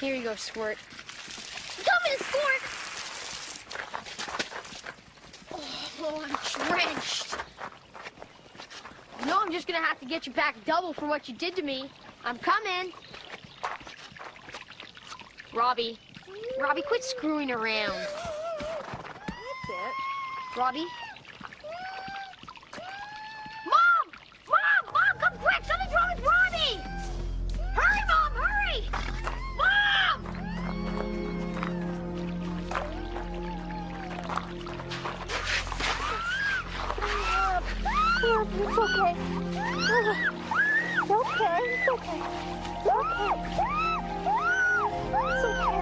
Here you go, Squirt. Come in, Squirt! Oh, I'm drenched. You know I'm just gonna have to get you back double for what you did to me. I'm coming. Robbie, quit screwing around. That's it. Robbie? Mom, come quick! Something's wrong with Robbie! Hurry, Mom, hurry! Mom! It's okay. It's okay. It's okay. It's okay. It's okay.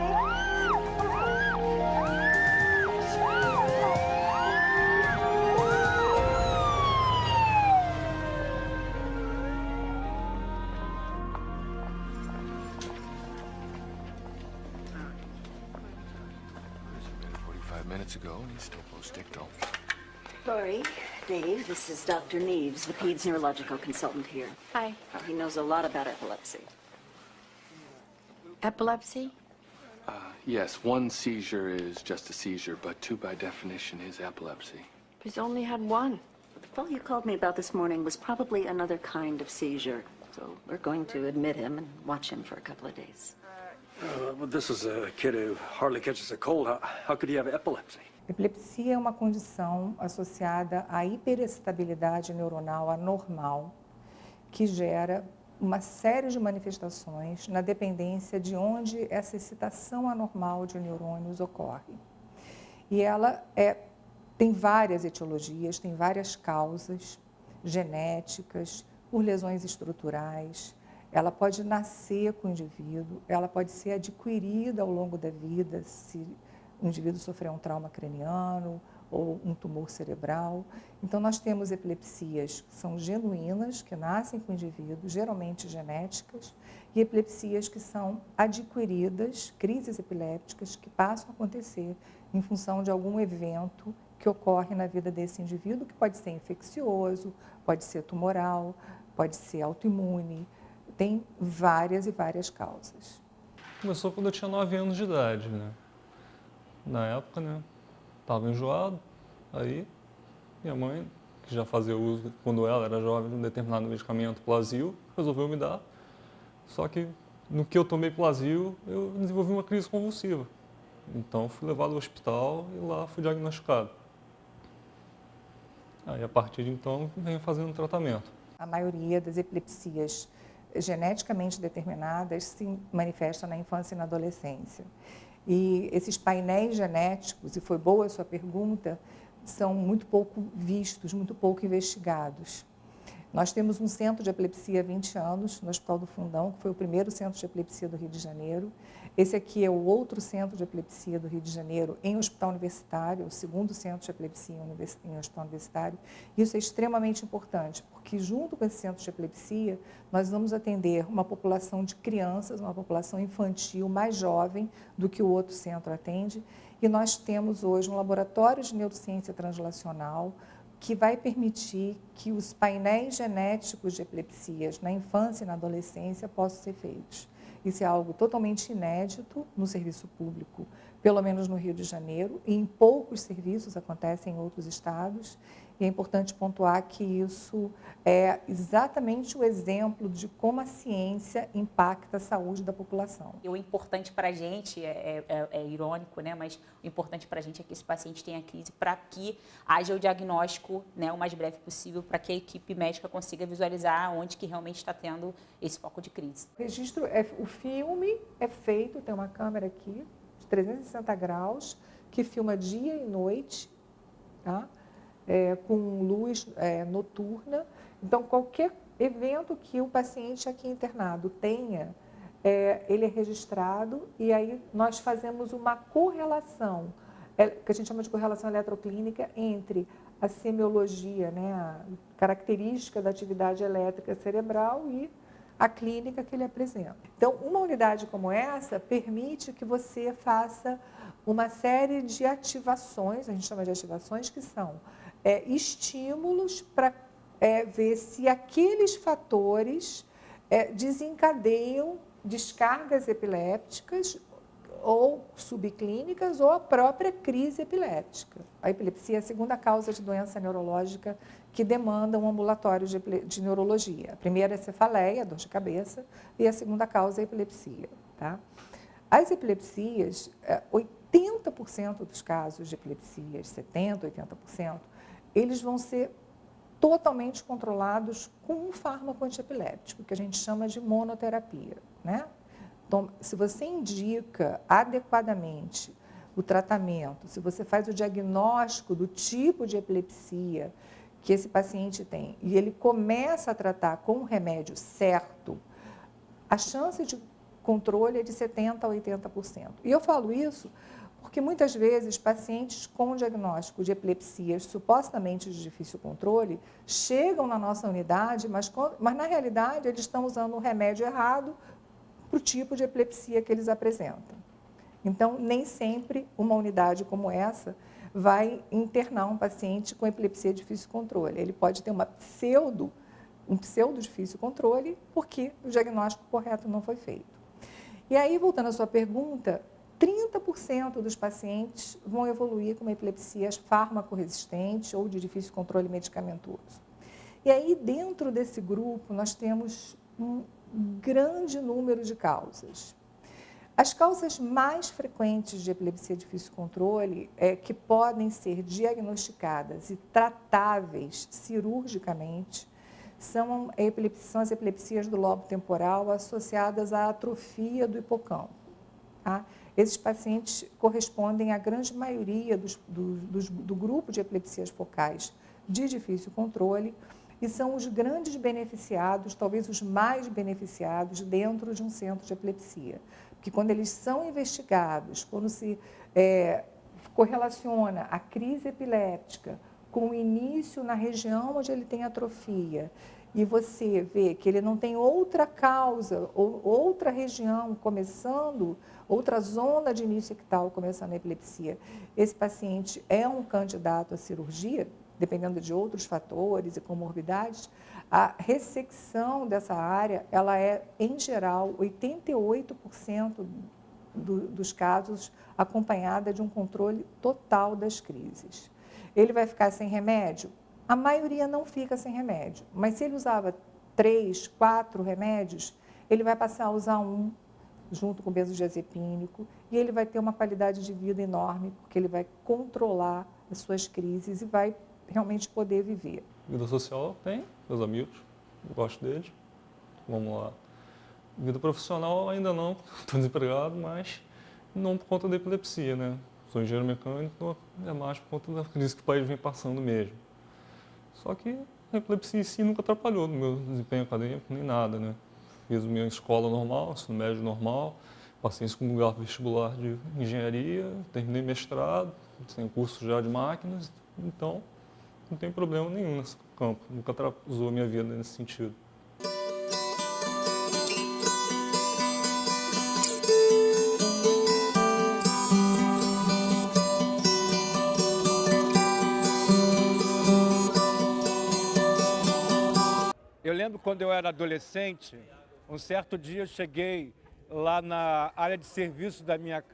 Minutes ago, and he's still post-dictal. Lori, Dave, this is Dr. Neves, the peds neurological consultant here. Hi. He knows a lot about epilepsy. Epilepsy? Yes, one seizure is just a seizure, but two by definition is epilepsy. He's only had one. The fellow you called me about this morning was probably another kind of seizure. So we're going to admit him and watch him for a couple of days. Well, this is a kid who hardly catches a cold. How could he have epilepsy? Epilepsia é uma condição associada à hiperexcitabilidade neuronal anormal, que gera uma série de manifestações na dependência de onde essa excitação anormal de neurônios ocorre. E ela tem várias etiologias, tem várias causas genéticas, por lesões estruturais. Ela pode nascer com o indivíduo, ela pode ser adquirida ao longo da vida, se o indivíduo sofrer um trauma craniano ou um tumor cerebral. Então, nós temos epilepsias que são genuínas, que nascem com o indivíduo, geralmente genéticas, e epilepsias que são adquiridas, crises epilépticas, que passam a acontecer em função de algum evento que ocorre na vida desse indivíduo, que pode ser infeccioso, pode ser tumoral, pode ser autoimune. Tem várias e várias causas. Começou quando eu tinha 9 anos de idade, né? Na época, né? Estava enjoado, aí minha mãe, que já fazia uso, quando ela era jovem, de um determinado medicamento, Plasil, resolveu me dar. Só que no que eu tomei Plasil, eu desenvolvi uma crise convulsiva. Então fui levado ao hospital e lá fui diagnosticado. Aí a partir de então venho fazendo tratamento. A maioria das epilepsias geneticamente determinadas se manifesta na infância e na adolescência. E esses painéis genéticos, e foi boa a sua pergunta, são muito pouco vistos, muito pouco investigados. Nós temos um centro de epilepsia há 20 anos, no Hospital do Fundão, que foi o primeiro centro de epilepsia do Rio de Janeiro. Esse aqui é o outro centro de epilepsia do Rio de Janeiro em hospital universitário, o segundo centro de epilepsia em hospital universitário. Isso é extremamente importante, porque junto com esse centro de epilepsia, nós vamos atender uma população de crianças, uma população infantil mais jovem do que o outro centro atende. E nós temos hoje um laboratório de neurociência translacional, que vai permitir que os painéis genéticos de epilepsias na infância e na adolescência possam ser feitos. Isso é algo totalmente inédito no serviço público, pelo menos no Rio de Janeiro, e em poucos serviços acontece em outros estados. E é importante pontuar que isso é exatamente o exemplo de como a ciência impacta a saúde da população. O importante para a gente, é irônico, né? Mas o importante para a gente é que esse paciente tenha crise para que haja o diagnóstico, né, o mais breve possível, para que a equipe médica consiga visualizar onde que realmente está tendo esse foco de crise. O registro, o filme é feito, tem uma câmera aqui, de 360 graus, que filma dia e noite, tá? Com luz noturna. Então, qualquer evento que o paciente aqui internado tenha, ele é registrado e aí nós fazemos uma correlação, que a gente chama de correlação eletroclínica, entre a semiologia, né, a característica da atividade elétrica cerebral e a clínica que ele apresenta. Então, uma unidade como essa permite que você faça uma série de ativações, a gente chama de ativações, que são estímulos para ver se aqueles fatores desencadeiam descargas epilépticas ou subclínicas ou a própria crise epiléptica. A epilepsia é a segunda causa de doença neurológica que demanda um ambulatório de neurologia. A primeira é a cefaleia, dor de cabeça, e a segunda causa é a epilepsia. Tá? As epilepsias, 80% dos casos de epilepsias, 70%, 80%, eles vão ser totalmente controlados com um fármaco antiepilético, que a gente chama de monoterapia, né? Então, se você indica adequadamente o tratamento, se você faz o diagnóstico do tipo de epilepsia que esse paciente tem e ele começa a tratar com o remédio certo, a chance de controle é de 70% a 80%. E eu falo isso porque muitas vezes pacientes com diagnóstico de epilepsias supostamente de difícil controle chegam na nossa unidade, mas na realidade eles estão usando o remédio errado para o tipo de epilepsia que eles apresentam. Então, nem sempre uma unidade como essa vai internar um paciente com epilepsia de difícil controle. Ele pode ter um pseudo difícil controle porque o diagnóstico correto não foi feito. E aí, voltando à sua pergunta, 30% dos pacientes vão evoluir com uma epilepsia fármaco-resistente ou de difícil controle medicamentoso. E aí, dentro desse grupo, nós temos um grande número de causas. As causas mais frequentes de epilepsia de difícil controle que podem ser diagnosticadas e tratáveis cirurgicamente são as epilepsias do lobo temporal associadas à atrofia do hipocampo. Tá? Esses pacientes correspondem à grande maioria do grupo de epilepsias focais de difícil controle e são os grandes beneficiados, talvez os mais beneficiados dentro de um centro de epilepsia. Porque quando eles são investigados, quando se correlaciona a crise epiléptica com o início na região onde ele tem atrofia, e você vê que ele não tem outra causa, ou outra região começando, outra zona de início ictal começando a epilepsia, esse paciente é um candidato à cirurgia, dependendo de outros fatores e comorbidades, a ressecção dessa área, ela é, em geral, 88% dos casos acompanhada de um controle total das crises. Ele vai ficar sem remédio? A maioria não fica sem remédio, mas se ele usava 3, 4 remédios, ele vai passar a usar um, junto com o benzodiazepínico, e ele vai ter uma qualidade de vida enorme, porque ele vai controlar as suas crises e vai realmente poder viver. Vida social tem, meus amigos, eu gosto deles, vamos lá. Vida profissional ainda não, estou desempregado, mas não por conta da epilepsia, né? Sou engenheiro mecânico, é mais por conta da crise que o país vem passando mesmo. Só que a epilepsia em si nunca atrapalhou no meu desempenho acadêmico, nem nada, né? Fiz minha escola normal, ensino médio normal, passei em segundo lugar vestibular de engenharia, terminei mestrado, tenho curso já de máquinas, então não tem problema nenhum nesse campo, nunca atrasou a minha vida nesse sentido. Eu lembro quando eu era adolescente, um certo dia eu cheguei lá na área de serviço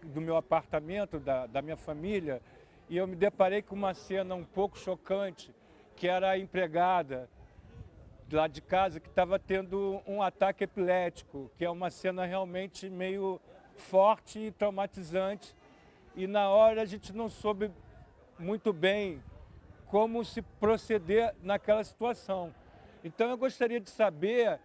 do meu apartamento, da minha família, e eu me deparei com uma cena um pouco chocante, que era a empregada lá de casa que estava tendo um ataque epilético, que é uma cena realmente meio forte e traumatizante. E na hora a gente não soube muito bem como se proceder naquela situação. Então eu gostaria de saber,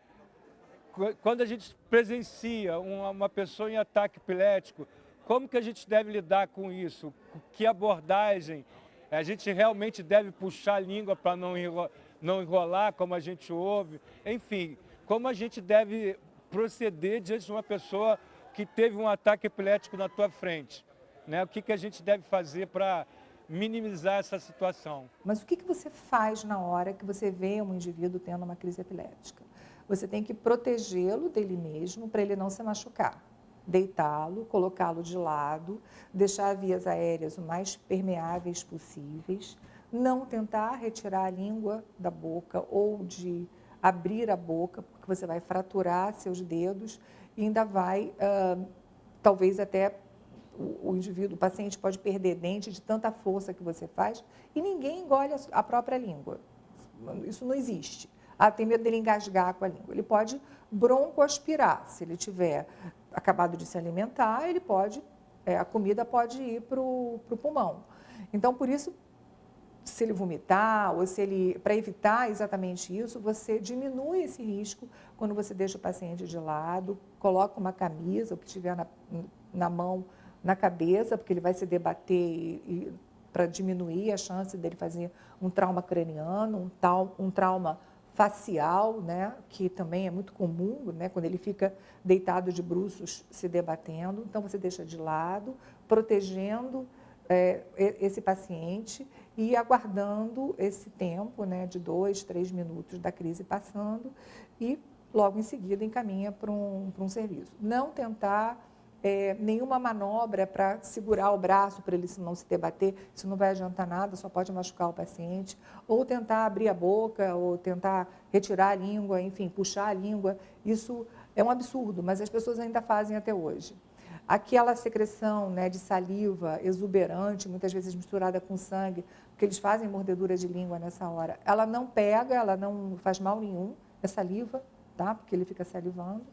quando a gente presencia uma pessoa em ataque epilético, como que a gente deve lidar com isso? Que abordagem? A gente realmente deve puxar a língua para não enrolar, como a gente ouve? Enfim, como a gente deve proceder diante de uma pessoa que teve um ataque epilético na tua frente? Né? O que a gente deve fazer para minimizar essa situação? Mas o que você faz na hora que você vê um indivíduo tendo uma crise epilética? Você tem que protegê-lo dele mesmo para ele não se machucar. Deitá-lo, colocá-lo de lado, deixar vias aéreas o mais permeáveis possíveis, não tentar retirar a língua da boca ou de abrir a boca, porque você vai fraturar seus dedos e ainda vai, talvez até o indivíduo, o paciente pode perder dente de tanta força que você faz e ninguém engole a própria língua. Isso não existe. Tem medo dele engasgar com a língua. Ele pode broncoaspirar. Se ele tiver acabado de se alimentar, ele pode, a comida pode ir para o pulmão. Então, por isso, se ele vomitar ou se ele, para evitar exatamente isso, você diminui esse risco quando você deixa o paciente de lado, coloca uma camisa, o que tiver na mão, na cabeça, porque ele vai se debater para diminuir a chance dele fazer um trauma craniano, um trauma facial, né, que também é muito comum, né, quando ele fica deitado de bruços se debatendo. Então, você deixa de lado, protegendo esse paciente e aguardando esse tempo, né, de 2, 3 minutos da crise passando e logo em seguida encaminha para um serviço. Não tentar nenhuma manobra para segurar o braço para ele não se debater, isso não vai adiantar nada, só pode machucar o paciente, ou tentar abrir a boca, ou tentar retirar a língua, enfim, puxar a língua. Isso é um absurdo, mas as pessoas ainda fazem até hoje. Aquela secreção, né, de saliva exuberante, muitas vezes misturada com sangue, porque eles fazem mordedura de língua nessa hora, ela não pega, ela não faz mal nenhum, é saliva, tá? Porque ele fica salivando.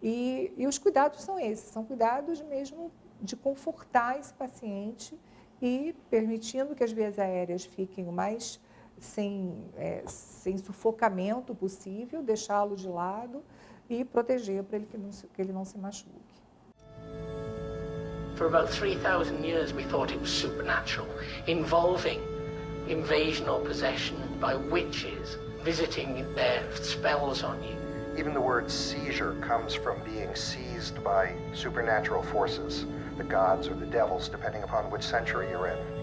E os cuidados são esses, são cuidados mesmo de confortar esse paciente e permitindo que as vias aéreas fiquem o mais sem sufocamento possível, deixá-lo de lado e proteger para ele que ele não se machuque. For about 3,000 years we thought it was supernatural, involving invasion or possession by witches visiting their spells on you. Even the word seizure comes from being seized by supernatural forces, the gods or the devils, depending upon which century you're in.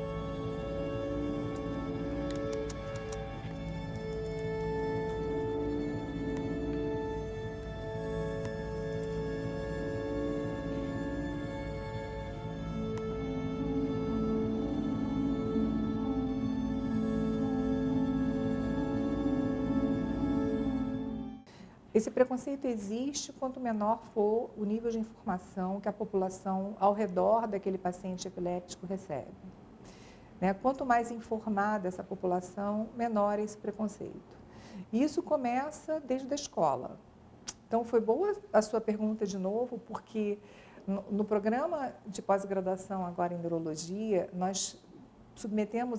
Esse preconceito existe quanto menor for o nível de informação que a população ao redor daquele paciente epiléptico recebe. Né? Quanto mais informada essa população, menor é esse preconceito. E isso começa desde a escola. Então, foi boa a sua pergunta de novo, porque no programa de pós-graduação agora em neurologia, nós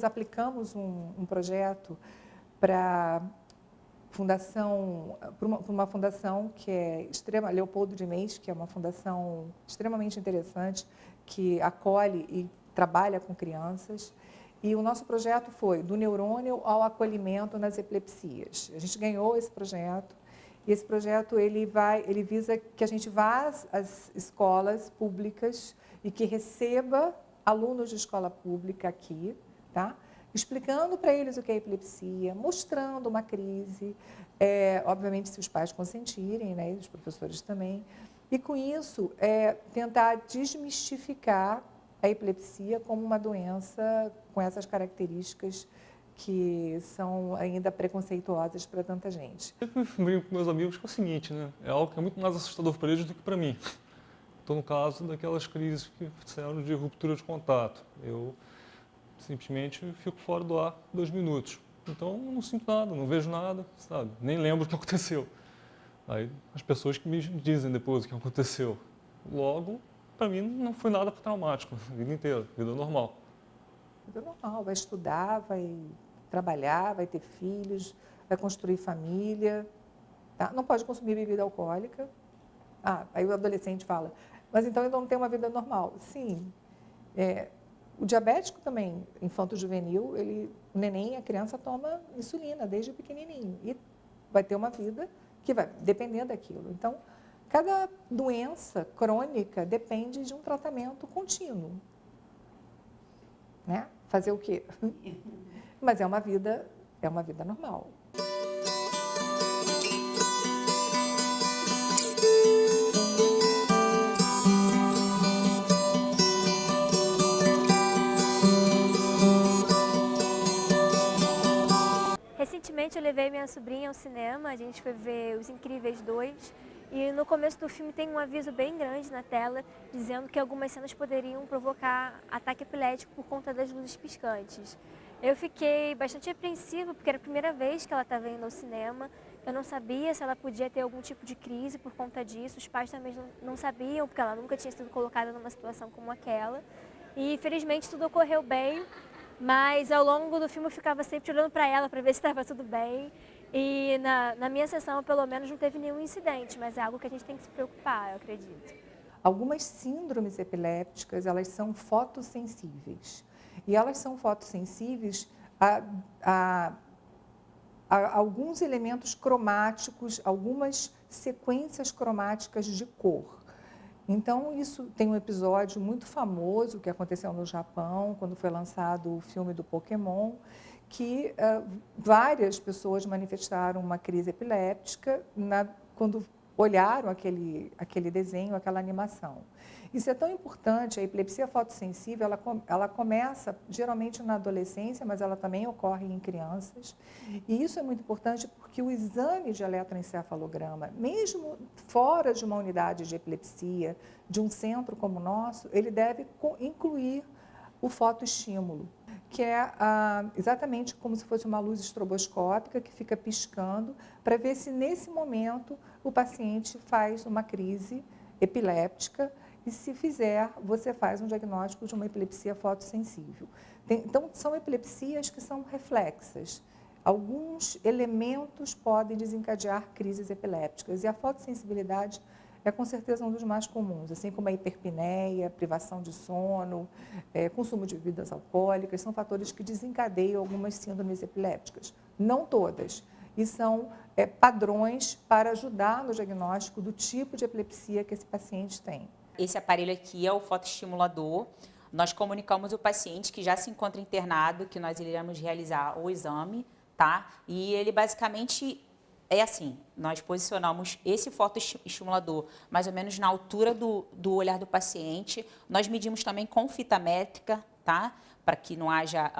aplicamos um projeto para uma fundação que é Leopoldo de Meis, que é uma fundação extremamente interessante, que acolhe e trabalha com crianças. E o nosso projeto foi do neurônio ao acolhimento nas epilepsias. A gente ganhou esse projeto, e esse projeto ele visa que a gente vá às escolas públicas e que receba alunos de escola pública aqui, tá? Explicando para eles o que é epilepsia, mostrando uma crise, obviamente se os pais consentirem, né, e os professores também, e com isso tentar desmistificar a epilepsia como uma doença com essas características que são ainda preconceituosas para tanta gente. Eu brinco com meus amigos que é o seguinte, né, é algo que é muito mais assustador para eles do que para mim. Estou no caso daquelas crises que fizeram de ruptura de contato. Eu simplesmente fico fora do ar 2 minutos. Então, não sinto nada, não vejo nada, sabe? Nem lembro o que aconteceu. Aí, as pessoas que me dizem depois o que aconteceu. Logo, para mim, não foi nada traumático, a vida inteira, vida normal. Vida normal, vai estudar, vai trabalhar, vai ter filhos, vai construir família. Tá? Não pode consumir bebida alcoólica. Aí o adolescente fala, mas então eu não tenho uma vida normal. Sim, o diabético também, infanto-juvenil, o neném, a criança toma insulina desde pequenininho e vai ter uma vida que vai depender daquilo. Então, cada doença crônica depende de um tratamento contínuo. Né? Fazer o quê? Mas é uma vida normal. Recentemente recentemente eu levei minha sobrinha ao cinema, a gente foi ver Os Incríveis 2 e no começo do filme tem um aviso bem grande na tela dizendo que algumas cenas poderiam provocar ataque epilético por conta das luzes piscantes. Eu fiquei bastante apreensiva porque era a primeira vez que ela estava indo ao cinema, eu não sabia se ela podia ter algum tipo de crise por conta disso, os pais também não sabiam porque ela nunca tinha sido colocada numa situação como aquela e felizmente tudo ocorreu bem. Mas ao longo do filme eu ficava sempre olhando para ela para ver se estava tudo bem. E na minha sessão, pelo menos, não teve nenhum incidente, mas é algo que a gente tem que se preocupar, eu acredito. Algumas síndromes epilépticas, elas são fotossensíveis. E elas são fotossensíveis a alguns elementos cromáticos, algumas sequências cromáticas de cor. Então, isso tem um episódio muito famoso que aconteceu no Japão, quando foi lançado o filme do Pokémon, que várias pessoas manifestaram uma crise epiléptica quando olharam aquele desenho, aquela animação. Isso é tão importante, a epilepsia fotossensível, ela começa geralmente na adolescência, mas ela também ocorre em crianças. E isso é muito importante porque o exame de eletroencefalograma, mesmo fora de uma unidade de epilepsia, de um centro como o nosso, ele deve incluir o fotoestímulo, que é exatamente como se fosse uma luz estroboscópica que fica piscando para ver se nesse momento o paciente faz uma crise epiléptica e se fizer, você faz um diagnóstico de uma epilepsia fotossensível. Então, são epilepsias que são reflexas. Alguns elementos podem desencadear crises epilépticas e a fotossensibilidade é com certeza um dos mais comuns, assim como a hiperpneia, privação de sono, consumo de bebidas alcoólicas, são fatores que desencadeiam algumas síndromes epilépticas. Não todas, e são padrões para ajudar no diagnóstico do tipo de epilepsia que esse paciente tem. Esse aparelho aqui é o fotoestimulador. Nós comunicamos o paciente que já se encontra internado, que nós iremos realizar o exame, tá? E ele basicamente é assim, nós posicionamos esse fotoestimulador mais ou menos na altura do olhar do paciente. Nós medimos também com fita métrica, tá? Para que não haja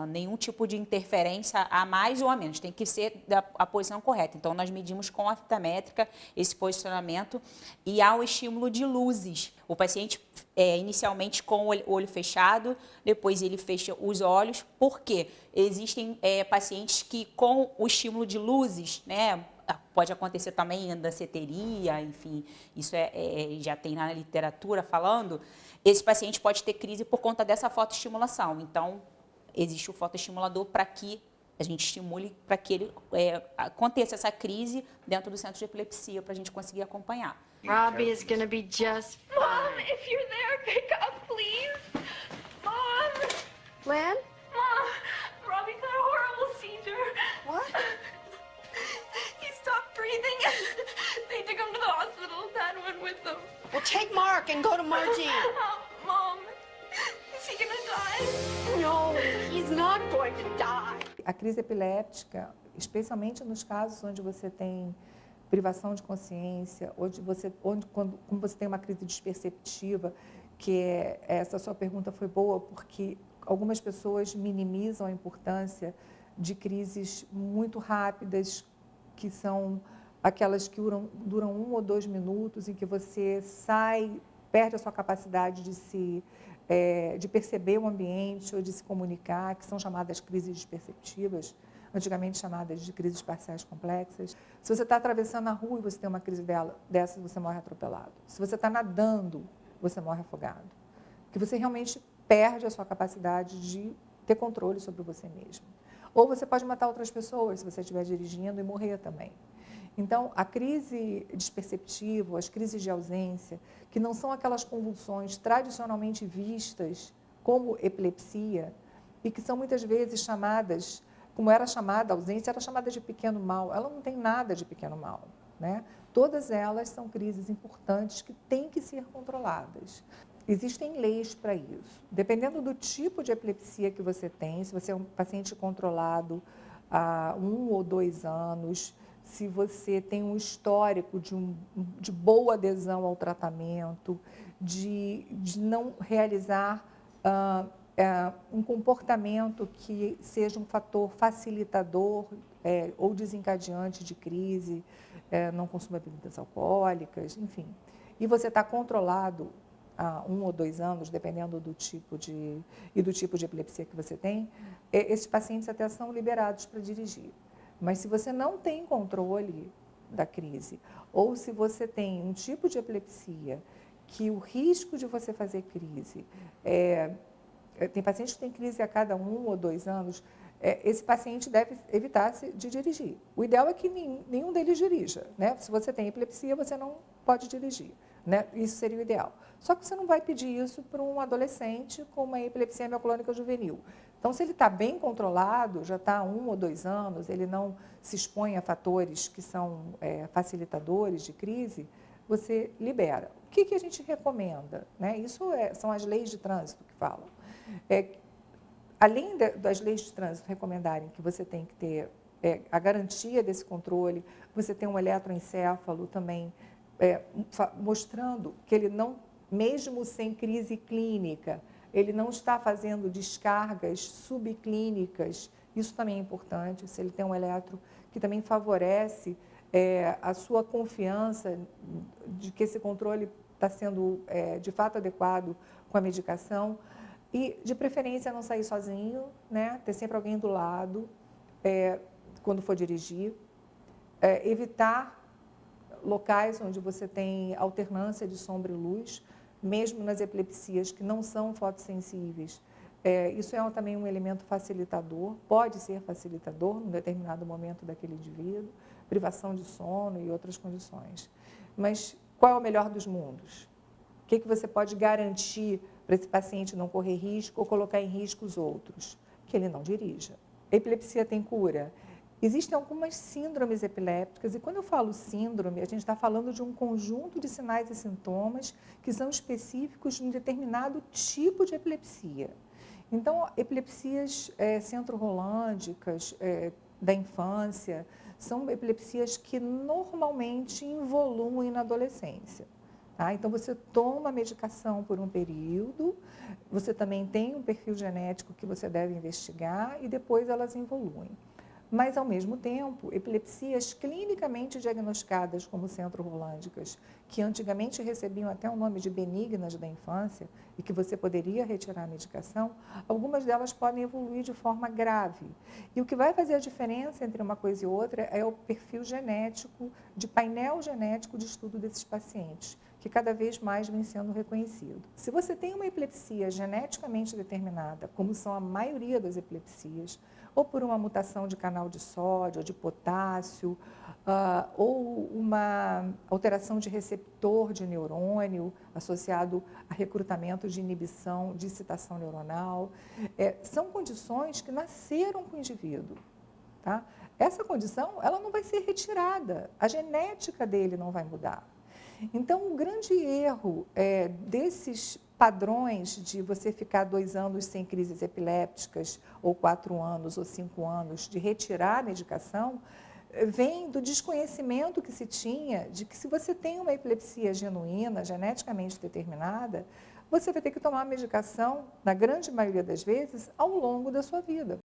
nenhum tipo de interferência a mais ou a menos, tem que ser a posição correta. Então, nós medimos com a fita métrica esse posicionamento e há o estímulo de luzes. O paciente, inicialmente com o olho fechado, depois ele fecha os olhos, porque existem pacientes que com o estímulo de luzes, né, pode acontecer também em danceteria, enfim, isso já tem na literatura falando, esse paciente pode ter crise por conta dessa fotoestimulação. Então, existe o fotoestimulador para que a gente estimule, para que ele aconteça essa crise dentro do centro de epilepsia, para a gente conseguir acompanhar. Robbie is gonna be just fine. Mom, if you're there, pick up, please. Mom! Lan? Mom, Robbie's had a horrible seizure. What? He stopped breathing. They took him to the hospital. Dad went with them. Well, take Mark and go to Margie. Mom, is he gonna die? No, he's not going to die. A crise epiléptica, especialmente nos casos onde você tem privação de consciência, quando você tem uma crise desperceptiva, que essa sua pergunta foi boa, porque algumas pessoas minimizam a importância de crises muito rápidas, que são aquelas que duram 1 ou 2 minutos, em que você perde a sua capacidade de perceber o ambiente ou de se comunicar, que são chamadas crises desperceptivas, antigamente chamadas de crises parciais complexas. Se você está atravessando a rua e você tem uma crise dessa, você morre atropelado. Se você está nadando, você morre afogado. Porque você realmente perde a sua capacidade de ter controle sobre você mesmo. Ou você pode matar outras pessoas se você estiver dirigindo e morrer também. Então, a crise desperceptiva, as crises de ausência, que não são aquelas convulsões tradicionalmente vistas como epilepsia e que são muitas vezes chamadas, como era chamada a ausência, era chamada de pequeno mal. Ela não tem nada de pequeno mal, né? Todas elas são crises importantes que têm que ser controladas. Existem leis para isso. Dependendo do tipo de epilepsia que você tem, se você é um paciente controlado há 1 ou 2 anos, se você tem um histórico de boa adesão ao tratamento, de não realizar um comportamento que seja um fator facilitador ou desencadeante de crise, não consuma bebidas alcoólicas, enfim. E você está controlado há 1 ou 2 anos, dependendo do tipo de epilepsia que você tem, esses pacientes até são liberados para dirigir. Mas se você não tem controle da crise, ou se você tem um tipo de epilepsia que o risco de você fazer crise tem pacientes que têm crise a cada 1 ou 2 anos, esse paciente deve evitar de dirigir. O ideal é que nenhum deles dirija, né? Se você tem epilepsia, você não pode dirigir, né? Isso seria o ideal. Só que você não vai pedir isso para um adolescente com uma epilepsia mioclônica juvenil. Então, se ele está bem controlado, já está há 1 ou 2 anos, ele não se expõe a fatores que são facilitadores de crise, você libera. O que a gente recomenda, né? Isso são as leis de trânsito que falam. Além das leis de trânsito recomendarem que você tem que ter a garantia desse controle, você tem um eletroencéfalo também mostrando que ele não, mesmo sem crise clínica, ele não está fazendo descargas subclínicas. Isso também é importante, se ele tem um eletro que também favorece a sua confiança de que esse controle está sendo, de fato, adequado com a medicação. E, de preferência, não sair sozinho, né? Ter sempre alguém do lado quando for dirigir. Evitar locais onde você tem alternância de sombra e luz, mesmo nas epilepsias que não são fotossensíveis. Isso também um elemento facilitador, pode ser facilitador num determinado momento daquele indivíduo, privação de sono e outras condições. Mas qual é o melhor dos mundos? O que você pode garantir para esse paciente não correr risco ou colocar em risco os outros? Que ele não dirija. A epilepsia tem cura? Existem algumas síndromes epilépticas, e quando eu falo síndrome, a gente está falando de um conjunto de sinais e sintomas que são específicos de um determinado tipo de epilepsia. Então, epilepsias centro-rolândicas da infância são epilepsias que normalmente involuem na adolescência. Tá? Então, você toma a medicação por um período, você também tem um perfil genético que você deve investigar e depois elas evoluem. Mas, ao mesmo tempo, epilepsias clinicamente diagnosticadas como centro-rolândicas, que antigamente recebiam até o nome de benignas da infância e que você poderia retirar a medicação, algumas delas podem evoluir de forma grave. E o que vai fazer a diferença entre uma coisa e outra é o perfil genético, de painel genético de estudo desses pacientes, que cada vez mais vem sendo reconhecido. Se você tem uma epilepsia geneticamente determinada, como são a maioria das epilepsias, ou por uma mutação de canal de sódio ou de potássio, ou uma alteração de receptor de neurônio associado a recrutamento de inibição de excitação neuronal, são condições que nasceram com o indivíduo. Tá? Essa condição ela não vai ser retirada, a genética dele não vai mudar. Então, o grande erro desses padrões de você ficar 2 anos sem crises epilépticas, ou 4 anos, ou 5 anos, de retirar a medicação, vem do desconhecimento que se tinha de que se você tem uma epilepsia genuína, geneticamente determinada, você vai ter que tomar a medicação, na grande maioria das vezes, ao longo da sua vida.